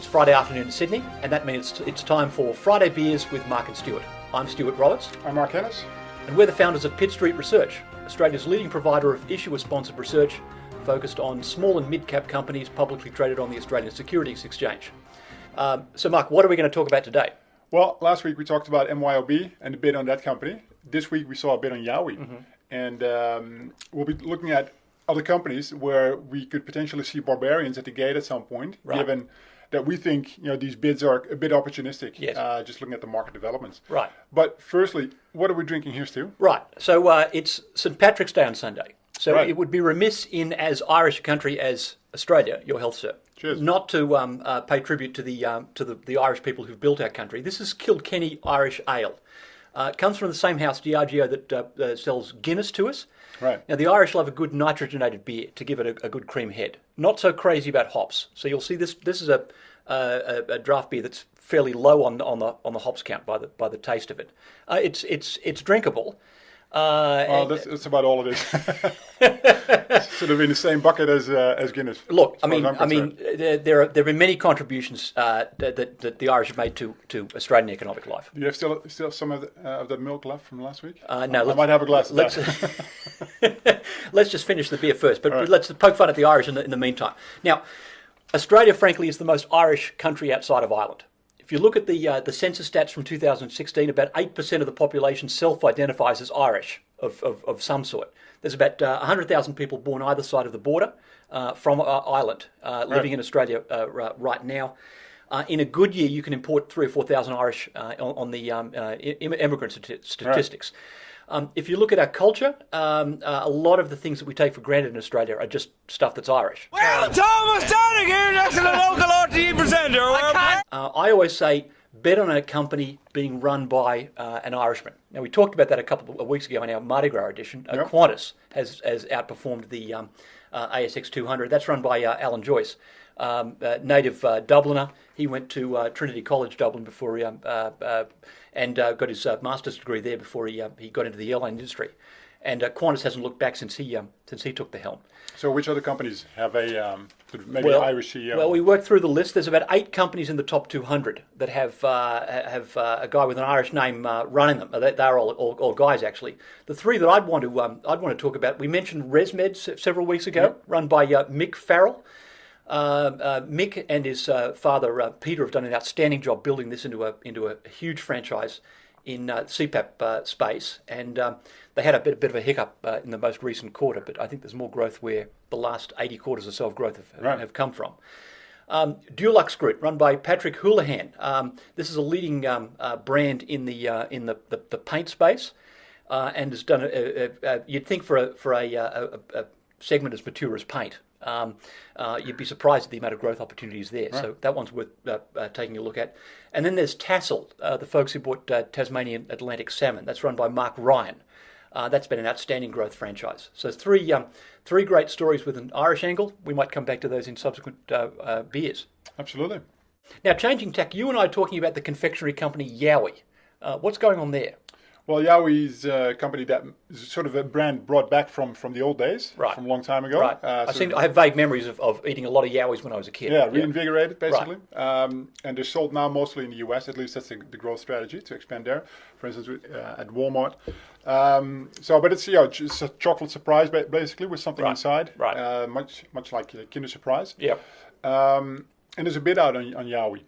It's Friday afternoon in Sydney, and that means it's time for Friday Beers with Marc and Stuart. I'm Stuart Roberts. I'm Marc Ennis. And we're the founders of Pitt Street Research, Australia's leading provider of issuer-sponsored research focused on small and mid-cap companies publicly traded on the Australian Securities Exchange. So Marc, what are we going to talk about today? Well, last week we talked about MYOB and the bid on that company. This week we saw a bid on Yowie. Mm-hmm. And we'll be looking at other companies where we could potentially see barbarians at the gate at some point, Right. given that we think these bids are a bit opportunistic, Yes. just looking at the market developments. Right. But firstly, what are we drinking here, Stu? Right. So it's St. Patrick's Day on Sunday. So Right. it would be remiss in as Irish a country as Australia, your health, sir, Cheers. not to pay tribute to the Irish people who've built our country. This is Kilkenny Irish Ale. It comes from the same house, Diageo, that sells Guinness to us. Right. Now, the Irish love a good nitrogenated beer to give it a good cream head. Not so crazy about hops. So you'll see this is a draft beer that's fairly low on the hops count by the taste of it. It's drinkable. That's about all it is. Sort of in the same bucket as Guinness. Look, as far as I'm concerned. there have been many contributions that the Irish have made to Australian economic life. Do you have still some of that milk left from last week? No, I might have a glass of that. Let's just finish the beer first, but right. let's poke fun at the Irish in the meantime. Now, Australia, frankly, is the most Irish country outside of Ireland. If you look at the census stats from 2016, about 8% of the population self-identifies as Irish of some sort. There's about 100,000 people born either side of the border from Ireland living in Australia right now. In a good year, you can import 3,000 or 4,000 Irish on the immigrant statistics. Right. If you look at our culture, a lot of the things that we take for granted in Australia are just stuff that's Irish. Well, Thomas Darnig here next to the local RTE presenter. I always say, bet on a company being run by an Irishman. Now, we talked about that a couple of weeks ago in our Mardi Gras edition. Yep. Qantas has outperformed the ASX 200. That's run by Alan Joyce, native Dubliner. He went to Trinity College Dublin before and got his master's degree there before he got into the airline industry. And Qantas hasn't looked back since he took the helm. So which other companies have maybe an Irish CEO? Well, we worked through the list. There's about 8 companies in the top 200 that have a guy with an Irish name running them. They're all guys, actually. The 3 that I'd want to talk about, we mentioned ResMed several weeks ago, Yep. run by Mick Farrell. Mick and his father Peter have done an outstanding job building this into a huge franchise in CPAP space, and they had a bit of a hiccup in the most recent quarter, but I think there's more growth where the last 80 quarters or so of growth have come from. Dulux Group, run by Patrick Houlihan. This is a leading brand in the paint space, and has done you'd think for a segment as mature as paint. You'd be surprised at the amount of growth opportunities there. Right. So that one's worth taking a look at. And then there's Tassal, the folks who bought Tasmanian Atlantic Salmon. That's run by Marc Ryan. That's been an outstanding growth franchise. So three great stories with an Irish angle. We might come back to those in subsequent beers. Absolutely. Now, changing tack, you and I are talking about the confectionery company Yowie. What's going on there? Well, Yowie's a company that is sort of a brand brought back from the old days, right. from a long time ago. Right. I have vague memories of eating a lot of Yowies when I was a kid. Yeah, reinvigorated, basically. Right. And they're sold now mostly in the US, at least that's the growth strategy, to expand there. For instance, at Walmart. But it's just a chocolate surprise, basically, with something inside. Right. Much like Kinder Surprise. Yep. And there's a bid out on Yowie.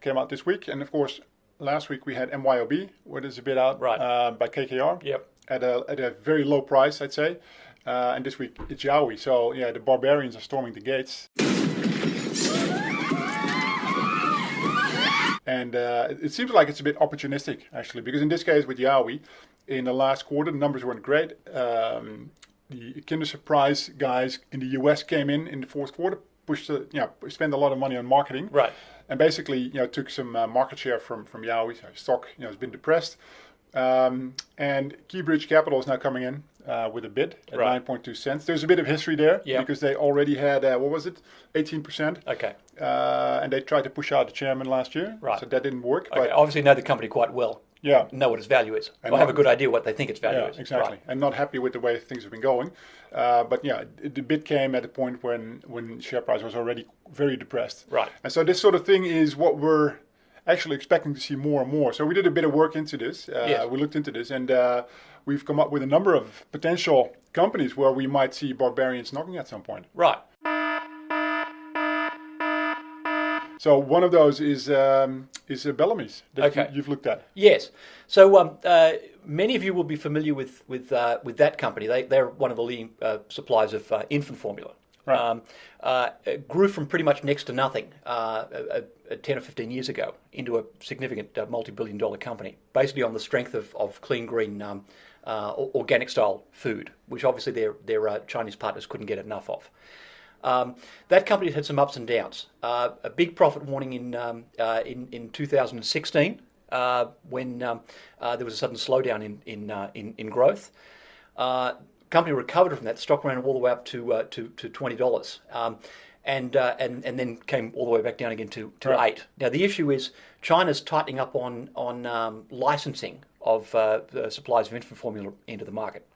Came out this week, and of course, last week we had MYOB, where there's a bid out by KKR. Yep. At a very low price, I'd say. And this week it's Yowie. So yeah, the barbarians are storming the gates. And it seems like it's a bit opportunistic, actually, because in this case with Yowie, in the last quarter, the numbers weren't great. The Kinder Surprise guys in the US came in the fourth quarter, spent a lot of money on marketing. Right. And basically, took some market share from Yowie. So stock, has been depressed. And Keybridge Capital is now coming in with a bid at 9.2 cents. There's a bit of history there because they already had, 18%? Okay. And they tried to push out the chairman last year. Right. So that didn't work. Okay. But Obviously know the company quite well. know what its value is, or have a good idea what they think its value is. Exactly, right. And not happy with the way things have been going. But the bid came at a point when share price was already very depressed. Right. And so this sort of thing is what we're actually expecting to see more and more. So we did a bit of work into this. We looked into this, and we've come up with a number of potential companies where we might see barbarians knocking at some point. Right. So one of those is BELLAMY'S that you've looked at. Yes. So many of you will be familiar with that company. They're one of the leading suppliers of infant formula. Right. Grew from pretty much next to nothing 10 or 15 years ago into a significant multi-billion-dollar company, basically on the strength of clean, green, organic-style food, which obviously their Chinese partners couldn't get enough of. That company had some ups and downs. A big profit warning in 2016 when there was a sudden slowdown in growth. Company recovered from that. Stock ran all the way up to $20, and then came all the way back down again to $8. Now the issue is China's tightening up on licensing of the supplies of infant formula into the market.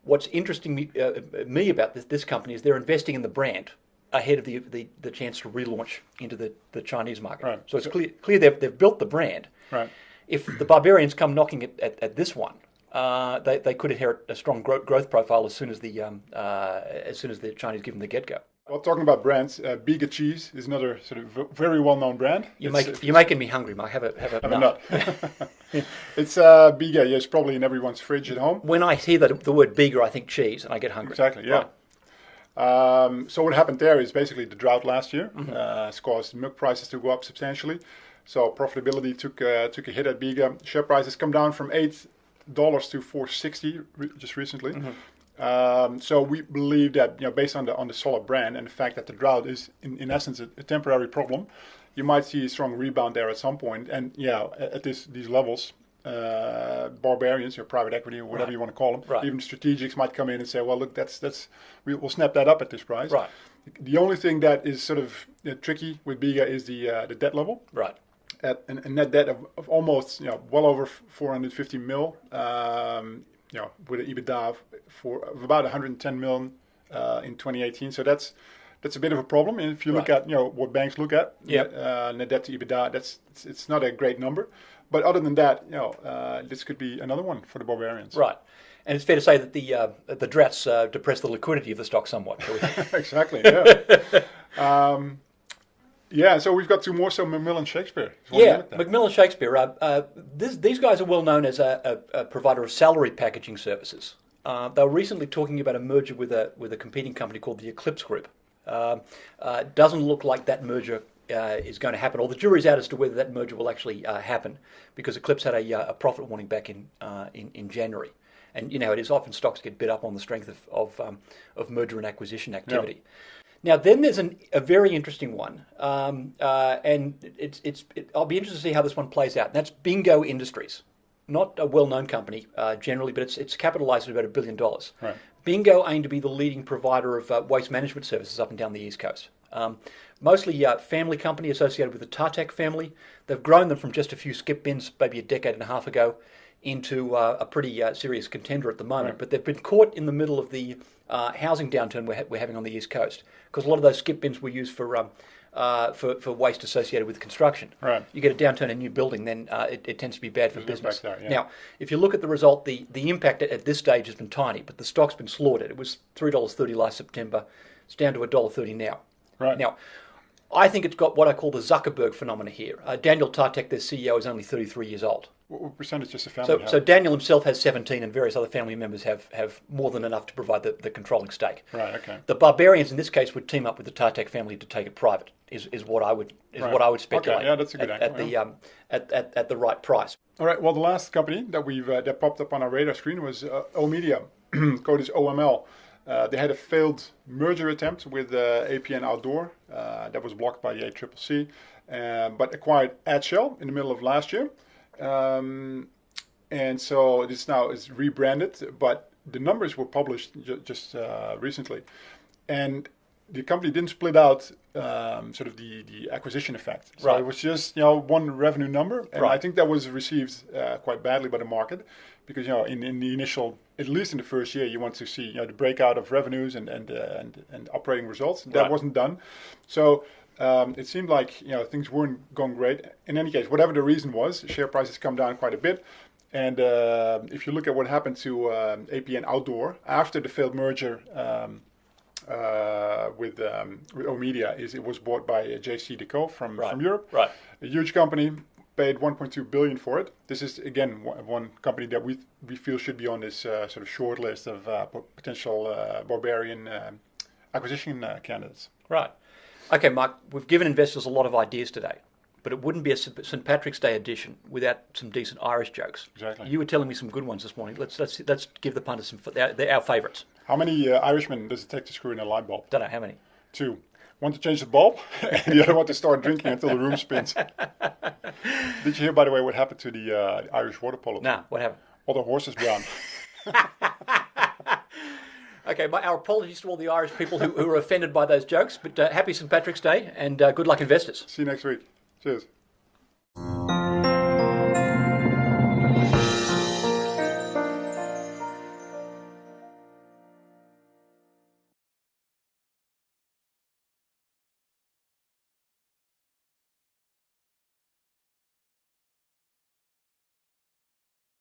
What's interesting me about this company is they're investing in the brand ahead of the chance to relaunch into the Chinese market. Right. So it's clear they've built the brand. Right. If the barbarians come knocking at this one, they could inherit a strong growth profile as soon as the Chinese give them the get go. Well, talking about brands, Bege cheese is another sort of very well-known brand. You're making me hungry, Mark. Have a nut. It's Bege. Yes, probably in everyone's fridge at home. When I hear the word Bege, I think cheese, and I get hungry. Exactly. Yeah. Right. So what happened there is basically the drought last year has caused milk prices to go up substantially. So profitability took a hit at Bege. Share price has come down from $8 to $4.60 just recently. So we believe that based on the solid brand and the fact that the drought is in essence a temporary problem, you might see a strong rebound there at some point. And at these levels, barbarians, or private equity, or whatever you want to call them, even strategics might come in and say, well, look, we'll snap that up at this price. Right. The only thing that is sort of tricky with Bege is the debt level. Right. At a net debt of almost well over 450 mil. With an EBITDA of about 110 million in 2018. So that's a bit of a problem. And if you look at what banks look at, net debt to EBITDA, it's not a great number. But other than that, this could be another one for the barbarians. Right. And it's fair to say that the droughts depress the liquidity of the stock somewhat. Exactly. Yeah. So we've got two more. So Macmillan Shakespeare. Macmillan Shakespeare. These guys are well known as a provider of salary packaging services. They were recently talking about a merger with a competing company called the Eclipse Group. Doesn't look like that merger is going to happen, or the jury's out as to whether that merger will actually happen, because Eclipse had a profit warning back in January. And it is often stocks get bid up on the strength of merger and acquisition activity. Yeah. Now, then there's a very interesting one, and I'll be interested to see how this one plays out. And that's Bingo Industries, not a well-known company generally, but it's capitalized at about $1 billion. Right. Bingo aim to be the leading provider of waste management services up and down the East Coast. Mostly family company associated with the Tartak family. They've grown them from just a few skip bins maybe a decade and a half ago into a pretty serious contender at the moment. Right. But they've been caught in the middle of the housing downturn we're having on the East Coast, because a lot of those skip bins were used for waste associated with construction. Right. You get a downturn in a new building, then it tends to be bad for business. Now, if you look at the result, the impact at this stage has been tiny, but the stock's been slaughtered. It was $3.30 last September. It's down to $1.30 now. Right. Now, I think it's got what I call the Zuckerberg phenomena here. Daniel Tartak, their CEO, is only 33 years old. What percentage does the family have? So Daniel himself has 17, and various other family members have more than enough to provide the controlling stake. Right. Okay. The barbarians in this case would team up with the Tartak family to take it private. Is what I would speculate. Okay. Yeah, that's a good angle. At the right price. All right. Well, the last company that popped up on our radar screen was Omedia, code is OML. They had a failed merger attempt with APN Outdoor that was blocked by the ACCC, but acquired AdShell in the middle of last year. And so this now is rebranded, but the numbers were published just recently. And the company didn't split out sort of the acquisition effect. So Right. it was just one revenue number, and Right. I think that was received quite badly by the market because in the initial, at least in the first year, you want to see the breakout of revenues and operating results. That Right. wasn't done, so. It seemed like things weren't going great. In any case, whatever the reason was, share prices come down quite a bit. And if you look at what happened to APN Outdoor after the failed merger with Omedia, it was bought by JC Decaux from Europe. Right. A huge company, paid 1.2 billion for it. This is again one company that we feel should be on this sort of short list of potential barbarian acquisition candidates. Right. Okay, Mark, we've given investors a lot of ideas today, but it wouldn't be a St. Patrick's Day edition without some decent Irish jokes. Exactly. You were telling me some good ones this morning. Let's give the punters they're our favourites. How many Irishmen does it take to screw in a light bulb? Don't know how many. 2. One to change the bulb, and the other one to start drinking until the room spins. Did you hear, by the way, what happened to the Irish water polo? No, what happened? All the horses drowned. Okay, our apologies to all the Irish people who were offended by those jokes, but happy St. Patrick's Day and good luck, investors. See you next week. Cheers.